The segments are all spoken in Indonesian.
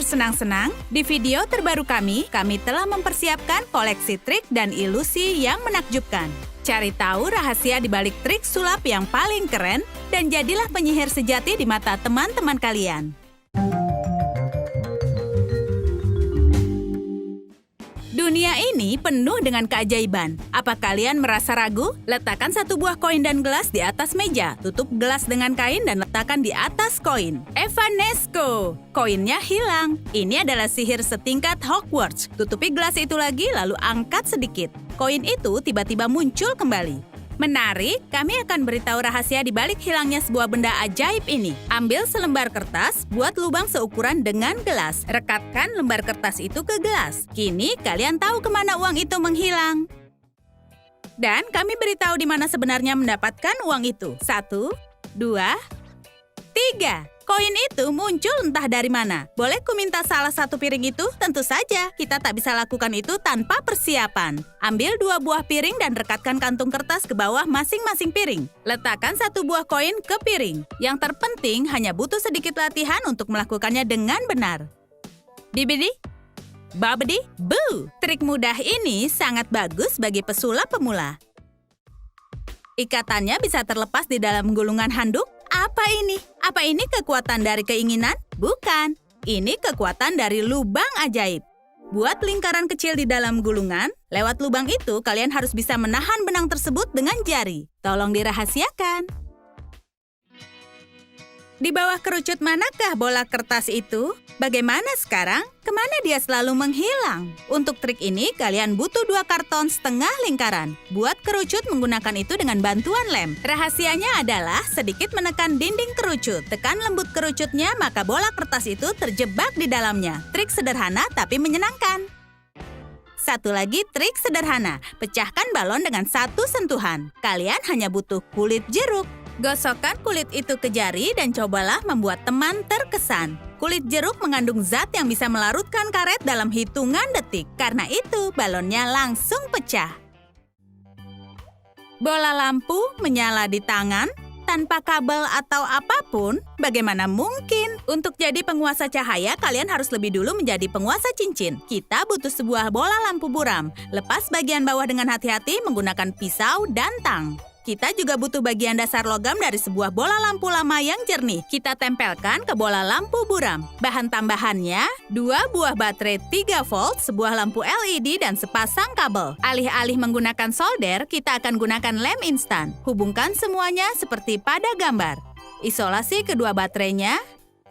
bersenang-senang? Di video terbaru kami telah mempersiapkan koleksi trik dan ilusi yang menakjubkan. Cari tahu rahasia di balik trik sulap yang paling keren dan jadilah penyihir sejati di mata teman-teman kalian. Dunia ini penuh dengan keajaiban. Apa kalian merasa ragu? Letakkan satu buah koin dan gelas di atas meja. Tutup gelas dengan kain dan letakkan di atas koin. Evanesco! Koinnya hilang. Ini adalah sihir setingkat Hogwarts. Tutupi gelas itu lagi lalu angkat sedikit. Koin itu tiba-tiba muncul kembali. Menarik, kami akan beritahu rahasia di balik hilangnya sebuah benda ajaib ini. Ambil selembar kertas, buat lubang seukuran dengan gelas. Rekatkan lembar kertas itu ke gelas. Kini kalian tahu kemana uang itu menghilang. Dan kami beritahu di mana sebenarnya mendapatkan uang itu. 1, 2, 3. Koin itu muncul entah dari mana. Boleh ku minta salah satu piring itu? Tentu saja, kita tak bisa lakukan itu tanpa persiapan. Ambil 2 buah piring dan rekatkan kantung kertas ke bawah masing-masing piring. Letakkan 1 buah koin ke piring. Yang terpenting hanya butuh sedikit latihan untuk melakukannya dengan benar. Bibidi, babedi, boo! Trik mudah ini sangat bagus bagi pesulap pemula. Ikatannya bisa terlepas di dalam gulungan handuk. Apa ini? Apa ini kekuatan dari keinginan? Bukan. Ini kekuatan dari lubang ajaib. Buat lingkaran kecil di dalam gulungan. Lewat lubang itu, kalian harus bisa menahan benang tersebut dengan jari. Tolong dirahasiakan. Di bawah kerucut manakah bola kertas itu? Bagaimana sekarang? Kemana dia selalu menghilang? Untuk trik ini, kalian butuh 2 karton setengah lingkaran. Buat kerucut menggunakan itu dengan bantuan lem. Rahasianya adalah sedikit menekan dinding kerucut. Tekan lembut kerucutnya, maka bola kertas itu terjebak di dalamnya. Trik sederhana tapi menyenangkan. Satu lagi trik sederhana. Pecahkan balon dengan 1 sentuhan. Kalian hanya butuh kulit jeruk. Gosokkan kulit itu ke jari dan cobalah membuat teman terkesan. Kulit jeruk mengandung zat yang bisa melarutkan karet dalam hitungan detik. Karena itu, balonnya langsung pecah. Bola lampu menyala di tangan tanpa kabel atau apapun. Bagaimana mungkin? Untuk jadi penguasa cahaya, kalian harus lebih dulu menjadi penguasa cincin. Kita butuh sebuah bola lampu buram. Lepas bagian bawah dengan hati-hati menggunakan pisau dan tang. Kita juga butuh bagian dasar logam dari sebuah bola lampu lama yang jernih. Kita tempelkan ke bola lampu buram. Bahan tambahannya, 2 buah baterai 3 volt, sebuah lampu LED, dan sepasang kabel. Alih-alih menggunakan solder, kita akan gunakan lem instan. Hubungkan semuanya seperti pada gambar. Isolasi kedua baterainya.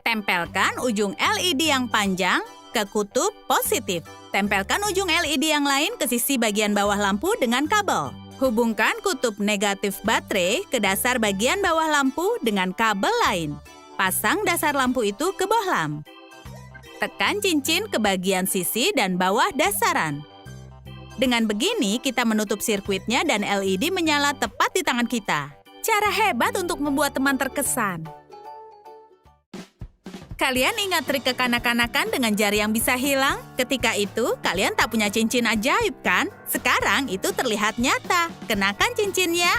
Tempelkan ujung LED yang panjang ke kutub positif. Tempelkan ujung LED yang lain ke sisi bagian bawah lampu dengan kabel. Hubungkan kutub negatif baterai ke dasar bagian bawah lampu dengan kabel lain. Pasang dasar lampu itu ke bohlam. Tekan cincin ke bagian sisi dan bawah dasaran. Dengan begini, kita menutup sirkuitnya dan LED menyala tepat di tangan kita. Cara hebat untuk membuat teman terkesan. Kalian ingat trik kekanak-kanakan dengan jari yang bisa hilang? Ketika itu, kalian tak punya cincin ajaib, kan? Sekarang itu terlihat nyata. Kenakan cincinnya.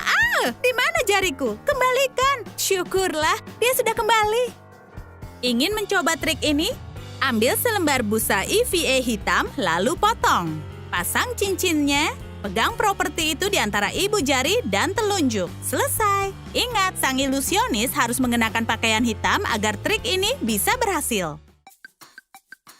Di mana jariku? Kembalikan. Syukurlah, dia sudah kembali. Ingin mencoba trik ini? Ambil selembar busa EVA hitam, lalu potong. Pasang cincinnya. Pegang properti itu di antara ibu jari dan telunjuk. Selesai. Ingat, sang ilusionis harus mengenakan pakaian hitam agar trik ini bisa berhasil.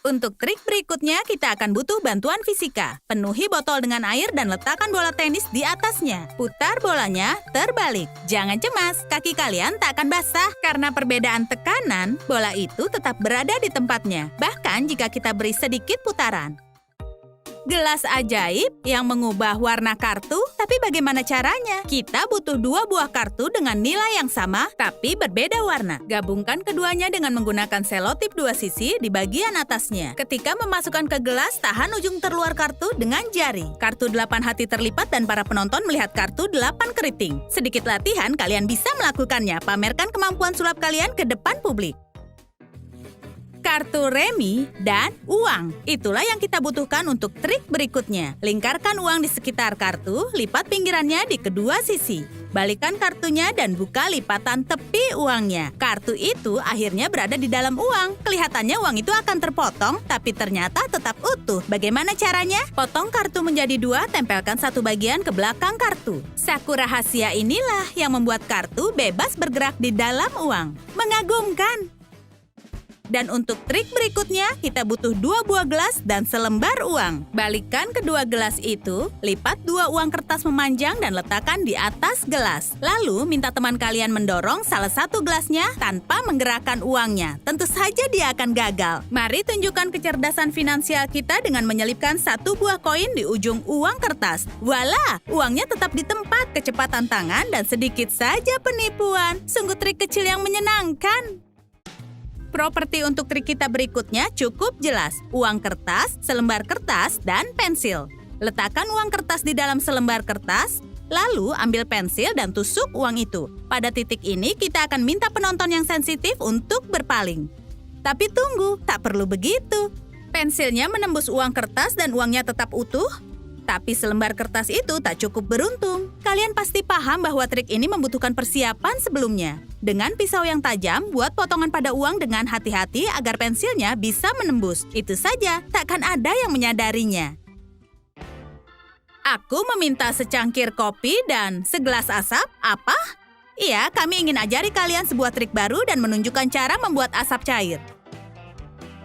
Untuk trik berikutnya, kita akan butuh bantuan fisika. Penuhi botol dengan air dan letakkan bola tenis di atasnya. Putar bolanya terbalik. Jangan cemas, kaki kalian tak akan basah. Karena perbedaan tekanan, bola itu tetap berada di tempatnya. Bahkan jika kita beri sedikit putaran. Gelas ajaib yang mengubah warna kartu, tapi bagaimana caranya? Kita butuh 2 buah kartu dengan nilai yang sama, tapi berbeda warna. Gabungkan keduanya dengan menggunakan selotip 2 sisi di bagian atasnya. Ketika memasukkan ke gelas, tahan ujung terluar kartu dengan jari. Kartu 8 hati terlipat dan para penonton melihat kartu 8 keriting. Sedikit latihan, kalian bisa melakukannya. Pamerkan kemampuan sulap kalian ke depan publik. Kartu remi, dan uang. Itulah yang kita butuhkan untuk trik berikutnya. Lingkarkan uang di sekitar kartu, lipat pinggirannya di kedua sisi. Balikan kartunya dan buka lipatan tepi uangnya. Kartu itu akhirnya berada di dalam uang. Kelihatannya uang itu akan terpotong, tapi ternyata tetap utuh. Bagaimana caranya? Potong kartu menjadi 2, tempelkan satu bagian ke belakang kartu. Saku rahasia inilah yang membuat kartu bebas bergerak di dalam uang. Mengagumkan! Dan untuk trik berikutnya, kita butuh 2 buah gelas dan selembar uang. Balikkan kedua gelas itu, lipat 2 uang kertas memanjang dan letakkan di atas gelas. Lalu, minta teman kalian mendorong salah satu gelasnya tanpa menggerakkan uangnya. Tentu saja dia akan gagal. Mari tunjukkan kecerdasan finansial kita dengan menyelipkan 1 buah koin di ujung uang kertas. Voila! Uangnya tetap di tempat, kecepatan tangan, dan sedikit saja penipuan. Sungguh trik kecil yang menyenangkan. Properti untuk trik kita berikutnya cukup jelas. Uang kertas, selembar kertas, dan pensil. Letakkan uang kertas di dalam selembar kertas, lalu ambil pensil dan tusuk uang itu. Pada titik ini kita akan minta penonton yang sensitif untuk berpaling. Tapi tunggu, tak perlu begitu. Pensilnya menembus uang kertas dan uangnya tetap utuh. Tapi selembar kertas itu tak cukup beruntung. Kalian pasti paham bahwa trik ini membutuhkan persiapan sebelumnya. Dengan pisau yang tajam, buat potongan pada uang dengan hati-hati agar pensilnya bisa menembus. Itu saja, takkan ada yang menyadarinya. Aku meminta secangkir kopi dan segelas asap. Apa? Iya, kami ingin ajari kalian sebuah trik baru dan menunjukkan cara membuat asap cair.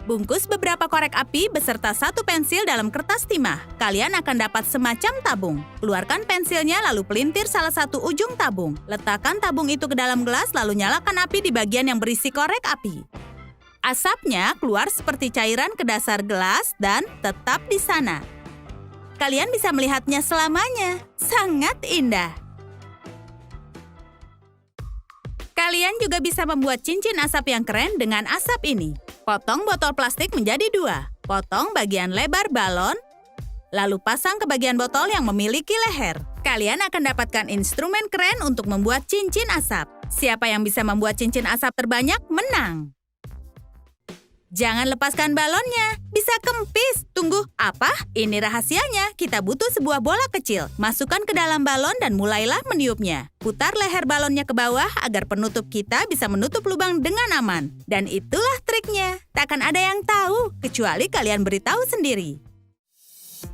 Bungkus beberapa korek api beserta 1 pensil dalam kertas timah. Kalian akan dapat semacam tabung. Keluarkan pensilnya lalu pelintir salah satu ujung tabung. Letakkan tabung itu ke dalam gelas lalu nyalakan api di bagian yang berisi korek api. Asapnya keluar seperti cairan ke dasar gelas dan tetap di sana. Kalian bisa melihatnya selamanya. Sangat indah. Kalian juga bisa membuat cincin asap yang keren dengan asap ini. Potong botol plastik menjadi 2. Potong bagian lebar balon, lalu pasang ke bagian botol yang memiliki leher. Kalian akan dapatkan instrumen keren untuk membuat cincin asap. Siapa yang bisa membuat cincin asap terbanyak, menang. Jangan lepaskan balonnya, bisa kempis. Tunggu, apa? Ini rahasianya. Kita butuh sebuah bola kecil. Masukkan ke dalam balon dan mulailah meniupnya. Putar leher balonnya ke bawah agar penutup kita bisa menutup lubang dengan aman. Dan itulah triknya. Takkan ada yang tahu, kecuali kalian beritahu sendiri.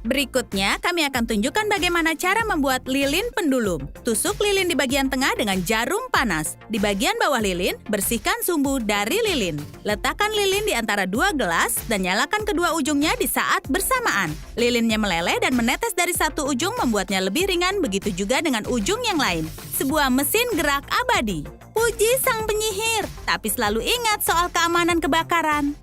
Berikutnya, kami akan tunjukkan bagaimana cara membuat lilin pendulum. Tusuk lilin di bagian tengah dengan jarum panas. Di bagian bawah lilin, bersihkan sumbu dari lilin. Letakkan lilin di antara 2 gelas dan nyalakan kedua ujungnya di saat bersamaan. Lilinnya meleleh dan menetes dari satu ujung membuatnya lebih ringan, begitu juga dengan ujung yang lain. Sebuah mesin gerak abadi. Puji sang penyihir, tapi selalu ingat soal keamanan kebakaran.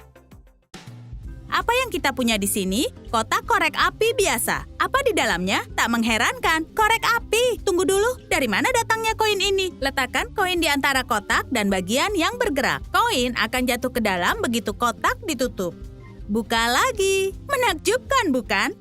Apa yang kita punya di sini? Kotak korek api biasa. Apa di dalamnya? Tak mengherankan. Korek api. Tunggu dulu, dari mana datangnya koin ini? Letakkan koin di antara kotak dan bagian yang bergerak. Koin akan jatuh ke dalam begitu kotak ditutup. Buka lagi. Menakjubkan, bukan?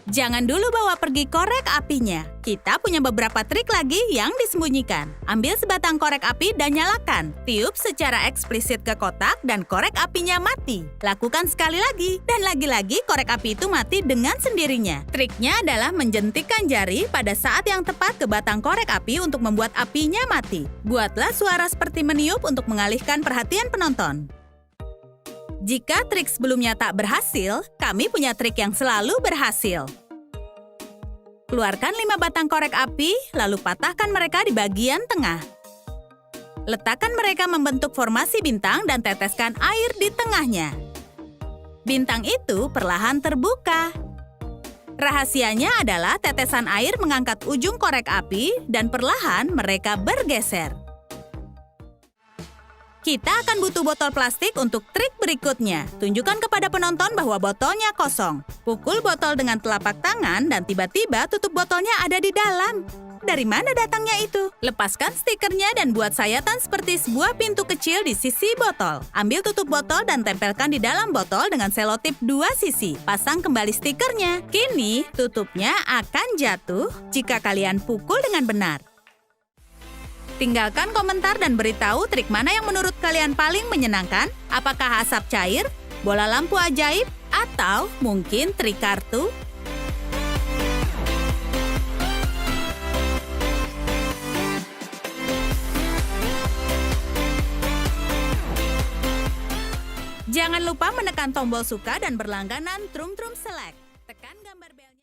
Jangan dulu bawa pergi korek apinya. Kita punya beberapa trik lagi yang disembunyikan. Ambil sebatang korek api dan nyalakan. Tiup secara eksplisit ke kotak dan korek apinya mati. Lakukan sekali lagi dan lagi-lagi korek api itu mati dengan sendirinya. Triknya adalah menjentikkan jari pada saat yang tepat ke batang korek api untuk membuat apinya mati. Buatlah suara seperti meniup untuk mengalihkan perhatian penonton. Jika trik sebelumnya tak berhasil, kami punya trik yang selalu berhasil. Keluarkan 5 batang korek api, lalu patahkan mereka di bagian tengah. Letakkan mereka membentuk formasi bintang dan teteskan air di tengahnya. Bintang itu perlahan terbuka. Rahasianya adalah tetesan air mengangkat ujung korek api dan perlahan mereka bergeser. Kita akan butuh botol plastik untuk trik berikutnya. Tunjukkan kepada penonton bahwa botolnya kosong. Pukul botol dengan telapak tangan dan tiba-tiba tutup botolnya ada di dalam. Dari mana datangnya itu? Lepaskan stikernya dan buat sayatan seperti sebuah pintu kecil di sisi botol. Ambil tutup botol dan tempelkan di dalam botol dengan selotip 2 sisi. Pasang kembali stikernya. Kini, tutupnya akan jatuh jika kalian pukul dengan benar. Tinggalkan komentar dan beritahu trik mana yang menurut kalian paling menyenangkan. Apakah asap cair, bola lampu ajaib, atau mungkin trik kartu? Jangan lupa menekan tombol suka dan berlangganan Trum Trum Select. Tekan gambar belnya.